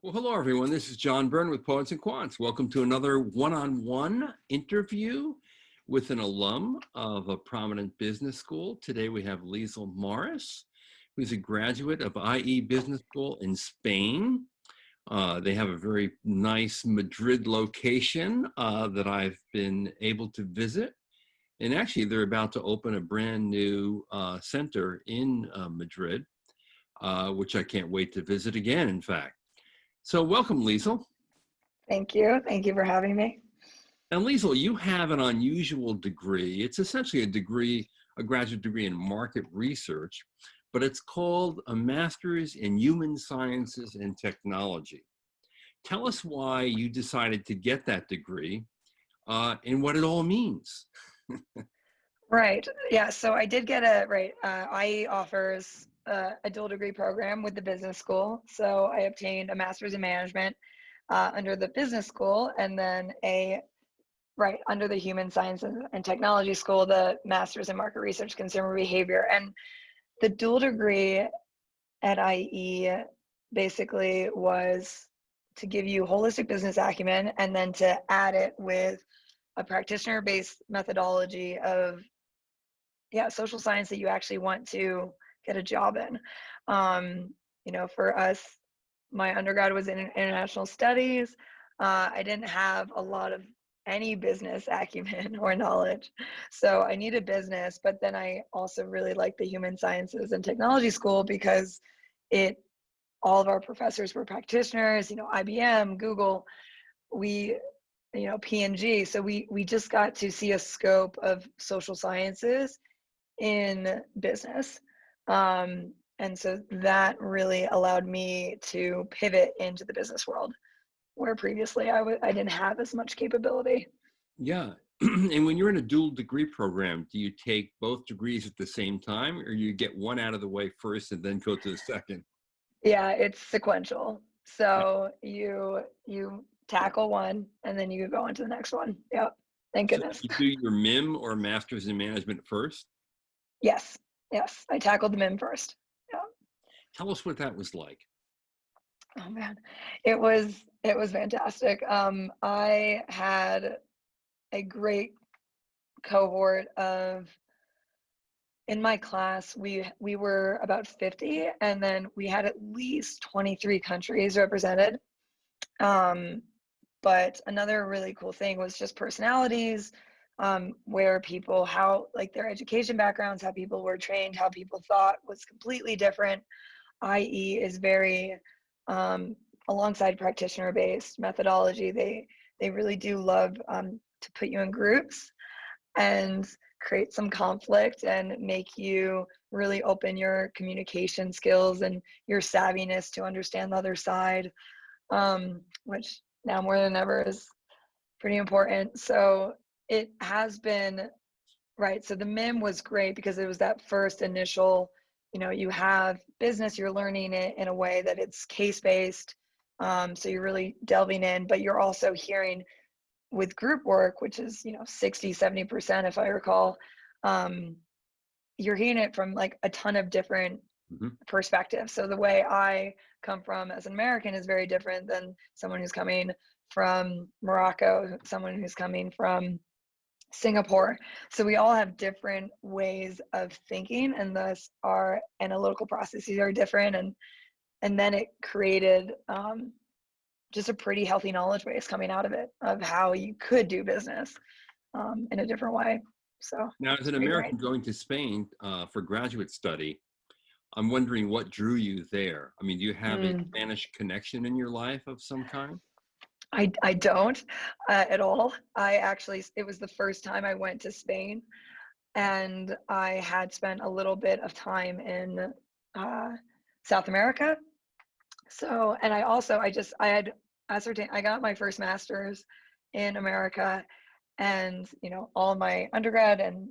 Well, hello, everyone. This is John Byrne with Poets and Quants. Welcome to another one-on-one interview with an alum of a prominent business school. Today, we have Liesl Morris, who's a graduate of IE Business School in Spain. They have a very nice Madrid location that I've been able to visit. And actually, they're about to open a brand new center in Madrid, which I can't wait to visit again, in fact. So welcome, Liesl. Thank you. Thank you for having me. And Liesl, you have an unusual degree. It's essentially a graduate degree in market research, but it's called a Master's in Human Sciences and Technology. Tell us why you decided to get that degree and what it all means. Right. Yeah. So I did get IE offers a dual degree program with the business school. So I obtained a master's in management under the business school, and then under the human sciences and technology school, the master's in market research, consumer behavior. And the dual degree at IE basically was to give you holistic business acumen and then to add it with a practitioner-based methodology of social science that you actually want to get a job in. For us, my undergrad was in international studies. I didn't have a lot of any business acumen or knowledge, so I needed business. But then I also really liked the human sciences and technology school because all of our professors were practitioners. IBM, Google, P&G. So we just got to see a scope of social sciences in business. And so that really allowed me to pivot into the business world, where previously I didn't have as much capability. Yeah. And when you're in a dual degree program, do you take both degrees at the same time, or you get one out of the way first and then go to the second? Yeah, it's sequential. So you tackle one and then you go on to the next one. Yep. Thank So goodness. you do your MIM or Master's in Management first? Yes. I tackled the MIM first. Yeah. Tell us what that was like. Oh man, it was fantastic. I had a great cohort of in my class. We were about 50, and then we had at least 23 countries represented. But another really cool thing was just personalities, where people, how like their education backgrounds, how people were trained, how people thought was completely different. IE is very alongside practitioner-based methodology. They really do love to put you in groups and create some conflict and make you really open your communication skills and your savviness to understand the other side, which now more than ever is pretty important. So it has been right. So the MIM was great because it was that first initial, you have business, you're learning it in a way that it's case-based. So you're really delving in, but you're also hearing with group work, which is, 60, 70%, if I recall, you're hearing it from like a ton of different perspectives. So the way I come from as an American is very different than someone who's coming from Morocco, someone who's coming from Singapore. So we all have different ways of thinking, and thus our analytical processes are different. And then it created just a pretty healthy knowledge base coming out of it of how you could do business in a different way. So Now, as an American going to Spain for graduate study, I'm wondering what drew you there. I mean, do you have a Spanish connection in your life of some kind? I don't at all. It was the first time I went to Spain, and I had spent a little bit of time in South America. So, and I had ascertained, I got my first master's in America, and, all my undergrad and,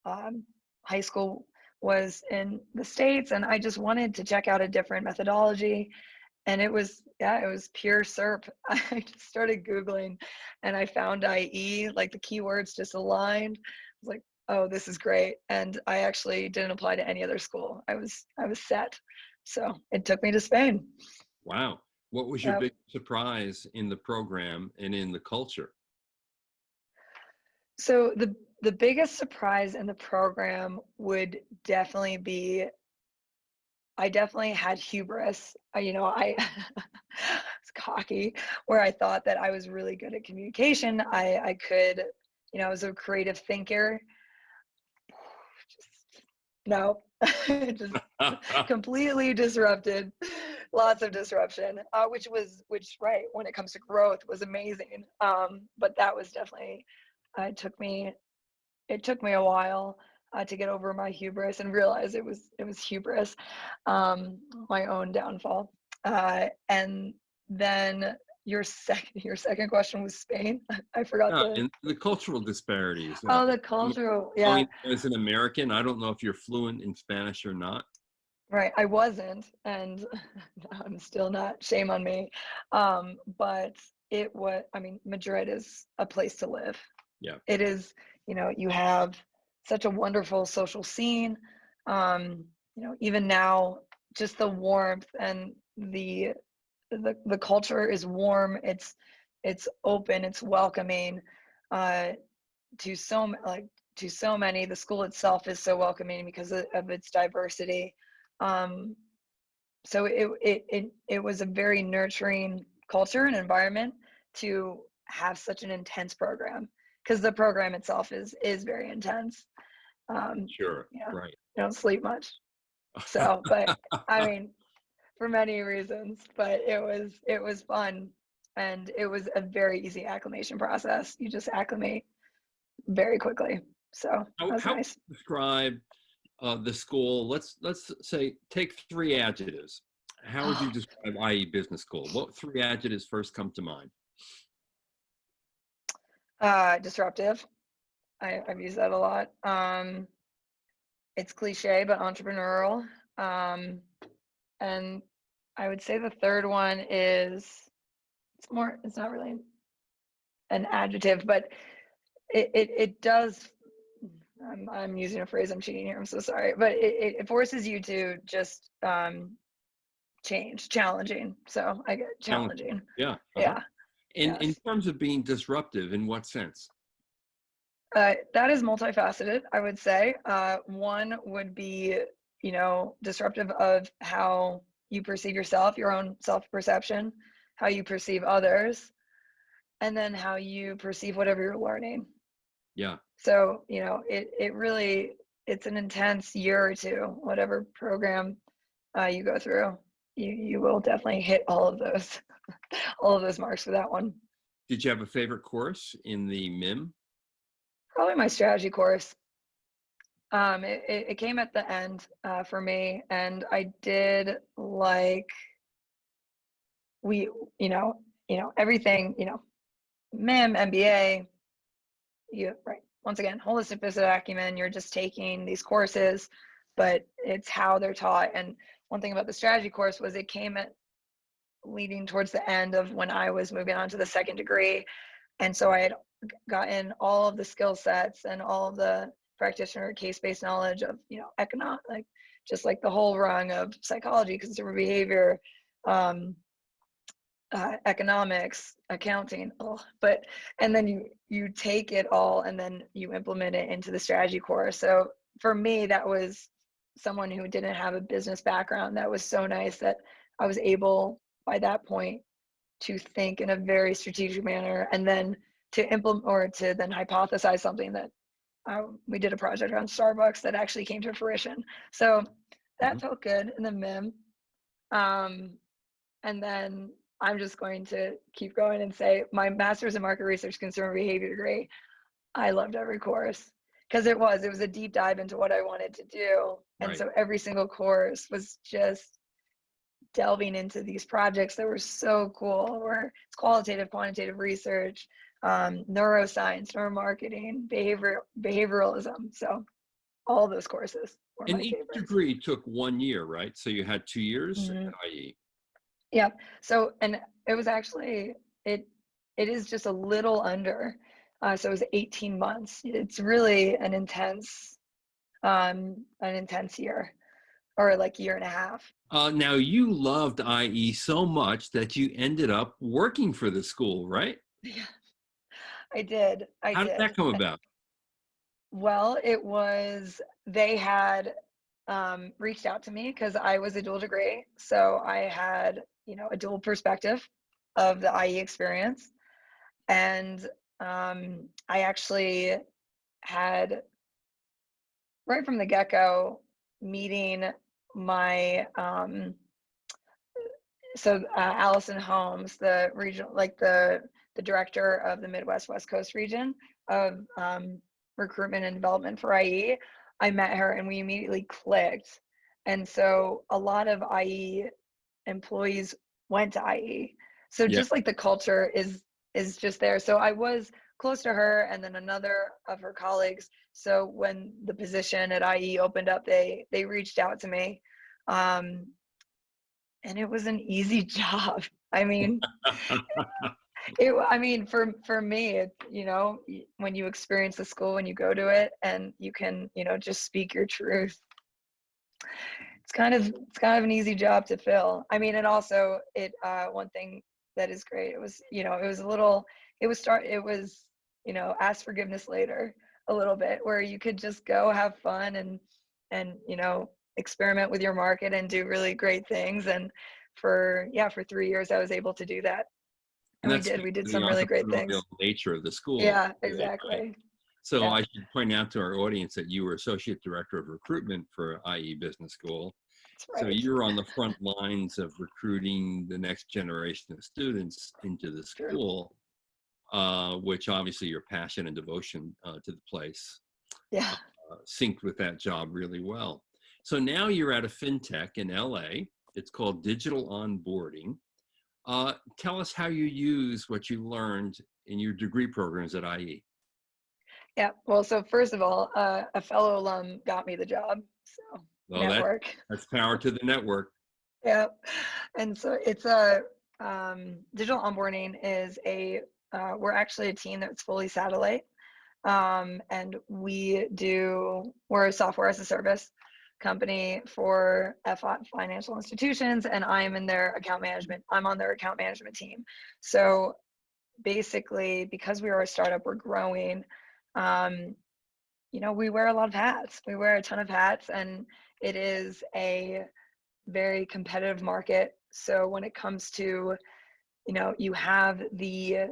high school was in the States, and I just wanted to check out a different methodology. And it was pure SERP. I just started Googling and I found IE, like the keywords just aligned. I was like, oh, this is great. And I actually didn't apply to any other school. I was set. So it took me to Spain. Wow. What was your Yep. big surprise in the program and in the culture? So the biggest surprise in the program would definitely be I definitely had hubris. I was cocky, where I thought that I was really good at communication. I could, I was a creative thinker. Just no, just completely disrupted. Lots of disruption, which right when it comes to growth was amazing. But that was definitely it took me a while to get over my hubris and realize it was hubris, my own downfall. And then your second question was Spain. I forgot Yeah, the and the cultural disparities. the I'm cultural, telling yeah, you as an American, I don't know if you're fluent in Spanish or not. right. I wasn't, and I'm still not. Shame on me. But it was. I mean, Madrid is a place to live. Yeah, It is, you have such a wonderful social scene. Even now, just the warmth and the culture is warm. It's open. It's welcoming uh, to so many. The school itself is so welcoming because of its diversity. Um, so it was a very nurturing culture and environment to have such an intense program because the program itself is very intense. sure, Yeah, right. you don't sleep much. So, but I mean, for many reasons, but it was fun, and it was a very easy acclimation process. You just acclimate very quickly. So How that's how would nice. you describe the school? Let's say take three adjectives. How would you describe IE Business School? What three adjectives first come to mind? Disruptive. I've used that a lot. It's cliche, but entrepreneurial. Um, and I would say the third one is it's not really an adjective, but it does. I'm using a phrase. I'm cheating here. I'm so sorry, but it forces you to just challenging. So I get Challenging. challenging. Yeah. Uh-huh. Yeah. In Yes. terms of being disruptive, in what sense? That is multifaceted, I would say. One would be, disruptive of how you perceive yourself, your own self-perception, how you perceive others, and then how you perceive whatever you're learning. Yeah. So, it really, it's an intense year or two, whatever program you go through. You will definitely hit all of those, all of those marks for that one. Did you have a favorite course in the MIM? Probably my strategy course. It came at the end for me, and I did like we, everything, MIM, MBA, right. Once again, holistic business acumen. You're just taking these courses, but it's how they're taught. And one thing about the strategy course was it came at leading towards the end of when I was moving on to the second degree, and so I had gotten all of the skill sets and all of the practitioner case-based knowledge of, like just like the whole rung of psychology, consumer behavior, um, economics, accounting. But and then you take it all and then you implement it into the strategy course. So for me, that was someone who didn't have a business background. That was so nice that I was able by that point to think in a very strategic manner and then to implement or to then hypothesize something that we did a project around Starbucks that actually came to fruition. So that Mhm. felt good in the MIM. Um, and then I'm just going to keep going and say my master's in market research consumer behavior degree, I loved every course because it was a deep dive into what I wanted to do. And Right. so every single course was just delving into these projects that were so cool, where it's qualitative, quantitative research, neuroscience, neuromarketing, behavioralism. So all those courses were And my each favorites. degree took 1 year, right? So you had 2 years Mm-hmm. at IE. Yep. So, and it was actually, it is just a little under. So it was 18 months. It's really an intense year. or like year and a half. Now, you loved IE so much that you ended up working for the school, right? Yeah, I did. I How did that did. come about? Well, it was they had reached out to me because I was a dual degree, so I had a dual perspective of the IE experience, and I actually had right from the get-go meeting my Allison Holmes, the regional, like the director of the Midwest West Coast region of recruitment and development for IE. I met her and we immediately clicked. And so a lot of IE employees went to IE. So Yeah. just like the culture is just there. So I was close to her and then another of her colleagues. So when the position at IE opened up, they reached out to me. And it was an easy job. I mean, for me, when you experience the school, when you go to it and you can, just speak your truth, it's kind of an easy job to fill. I mean, and also one thing that is great, it was ask forgiveness later a little bit, where you could just go have fun and experiment with your market and do really great things. And for 3 years I was able to do that. And And that's we did the some really great entrepreneurial things. nature of the school. Yeah, Right? exactly. So Yeah, I should point out to our audience that you were Associate Director of Recruitment for IE Business School. that's So right. you're on the front lines of recruiting the next generation of students into the True. school, which obviously your passion and devotion to the place Yeah. synced with that job really well. So now you're at a fintech in LA. It's called Digital Onboarding. Tell us how you use what you learned in your degree programs at IE. Yeah. Well, so first of all, a fellow alum got me the job. So Well, network. that's power to the network. Yeah. And so it's digital onboarding is we're actually a team that's fully satellite. And we're a software as a service company for financial institutions, and I'm on their account management team. So basically, because we are a startup, we're growing. Um, we wear a lot of hats. We wear a ton of hats, and it is a very competitive market. So when it comes to, you have the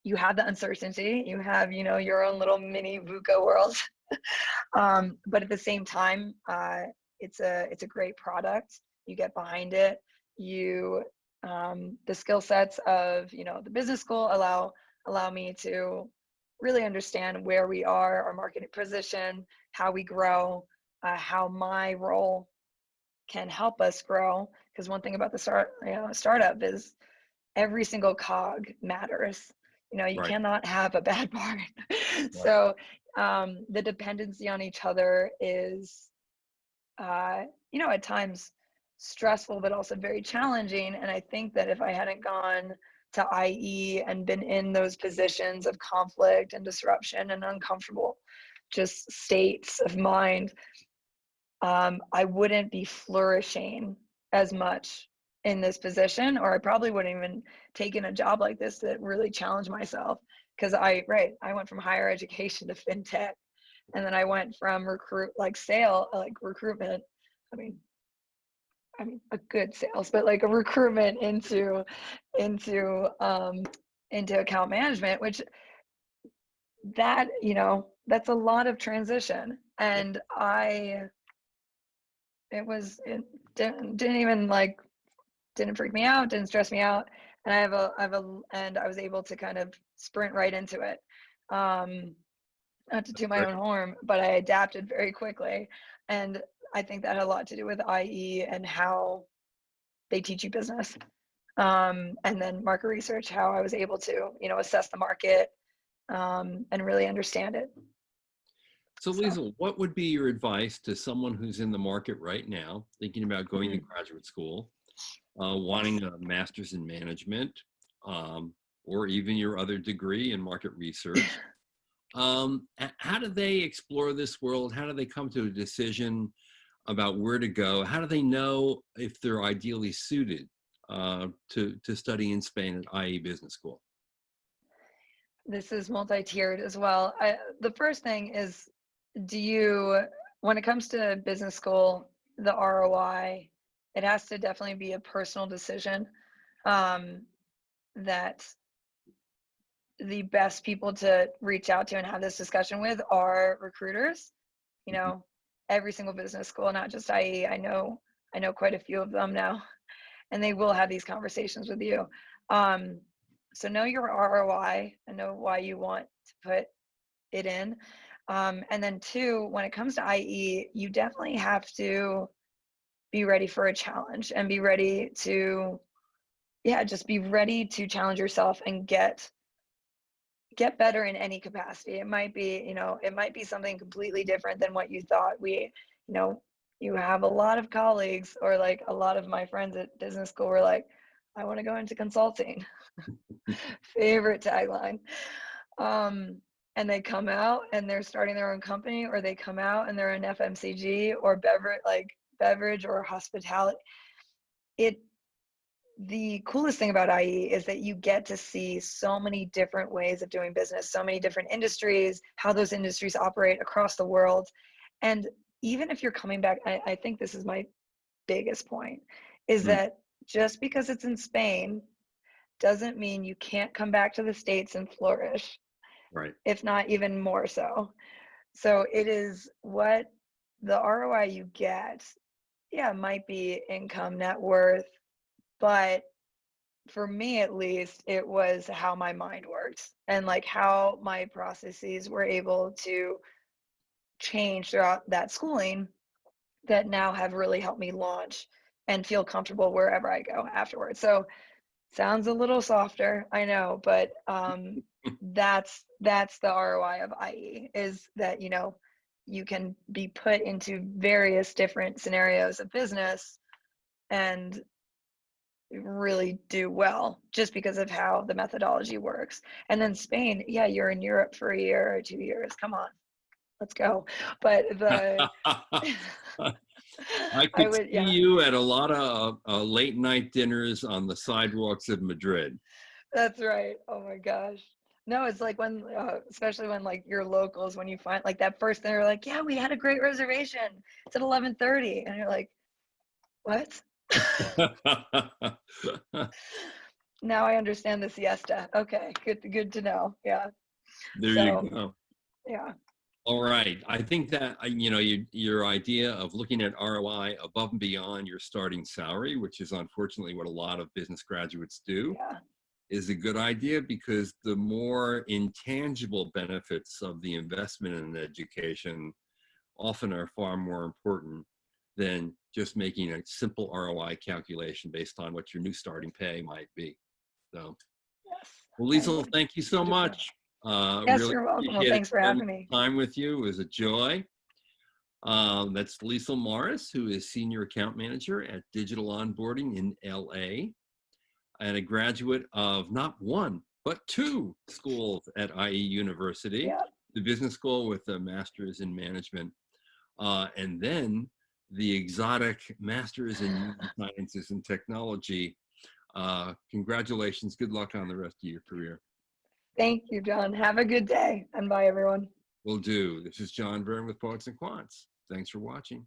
uncertainty, you have, your own little mini VUCA world. But at the same time, it's a great product. You get behind it. The skill sets of, the business school allow me to really understand where we are, our market position, how we grow, how my role can help us grow. Because one thing about the startup is every single cog matters. You Right, cannot have a bad part. right. So the dependency on each other is, at times stressful, but also very challenging. And I think that if I hadn't gone to IE and been in those positions of conflict and disruption and uncomfortable just states of mind, I wouldn't be flourishing as much in this position, or I probably wouldn't even taken a job like this that really challenged myself. Because I went from higher education to fintech, and then I went from recruitment. I mean, a good sales, but like a recruitment into account management, which that's a lot of transition. Yeah. And it didn't even didn't freak me out, didn't stress me out. And and I was able to kind of sprint right into it. Not to toot my Great. own horn, but I adapted very quickly. And I think that had a lot to do with IE and how they teach you business. And then market research, how I was able to, assess the market, and really understand it. So, So, Liesl, what would be your advice to someone who's in the market right now, thinking about going to graduate school, yes. wanting a master's in management, or even your other degree in market research? How do they explore this world? How do they come to a decision? about where to go, how do they know if they're ideally suited to study in Spain at IE Business School? This is multi-tiered as well. The first thing is, when it comes to business school, the ROI, it has to definitely be a personal decision. That the best people to reach out to and have this discussion with are recruiters. You Mhm. know, every single business school, not just IE. I know quite a few of them now, and they will have these conversations with you. Um, so know your ROI and know why you want to put it in. And then two, when it comes to IE, you definitely have to be ready for a challenge and be ready to, yeah, just be ready to challenge yourself and get better in any capacity. It might be, it might be something completely different than what you thought. You know, you have a lot of colleagues, or like a lot of my friends at business school were like, I want to go into consulting. Favorite tagline. Um, and they come out and they're starting their own company, or they come out and they're in FMCG or beverage or hospitality. It The coolest thing about IE is that you get to see so many different ways of doing business, so many different industries, how those industries operate across the world. And even if you're coming back, I think this is my biggest point, is Mm, that just because it's in Spain doesn't mean you can't come back to the States and flourish, right. if not even more so. So it is what the ROI you get, yeah, might be income, net worth, but for me at least, it was how my mind works and like how my processes were able to change throughout that schooling, that now have really helped me launch and feel comfortable wherever I go afterwards. So sounds a little softer, I know, but that's the ROI of IE, is that you can be put into various different scenarios of business and really do well just because of how the methodology works. And then Spain, yeah, you're in Europe for a year or 2 years. Come on, let's go. But the I I could would, see yeah, you at a lot of late night dinners on the sidewalks of Madrid. that's right. Oh my gosh. No, it's like when, especially when like your locals, when you find like that first, they're like, yeah, we had a great reservation. It's at 11:30, and you're like, what? Now I understand the siesta. Okay, good to know. Yeah. There you So go. yeah, All right. I think that, your idea of looking at ROI above and beyond your starting salary, which is unfortunately what a lot of business graduates do, yeah, is a good idea, because the more intangible benefits of the investment in education often are far more important than just making a simple ROI calculation based on what your new starting pay might be. So, yes. well, I Liesl, thank you so beautifully. much. Yes, Really you're welcome. Well, appreciated thanks for spending having me. time with you. It was a joy. That's Liesl Morris, who is Senior Account Manager at Digital Onboarding in LA, and a graduate of not one, but two schools at IE University, Yeah. the business school with a master's in management, and then the exotic master's in human sciences and technology. Congratulations. Good luck on the rest of your career. Thank you, John. Have a good day, and bye, everyone. Will do. This is John Byrne with Poets and Quants. Thanks for watching.